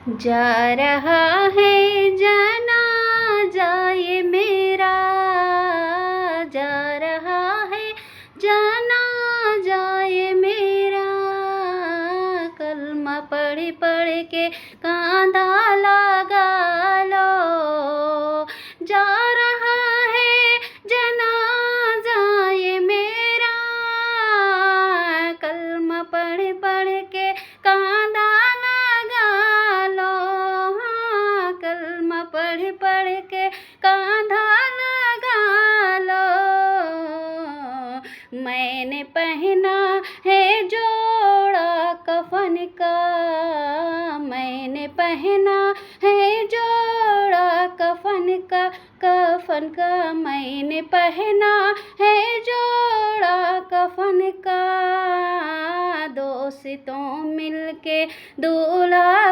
जा रहा है जनाज़ा ये मेरा, जा रहा है जनाज़ा ये मेरा। कलमा पढ़ पढ़ के कांधा लगा लो, जा रहा है जनाज़ा ये मेरा। कलमा पढ़ पढ़ के कांधा लगा लो, हाँ, कलमा पढ़ पढ़ के कांधा लगा लो। मैंने पहना है जोड़ा कफन का, मैंने पहना है जोड़ा कफन का, कफन का। मैंने पहना है जोड़ा कफन का, दोस्तों मिलके दूल्हा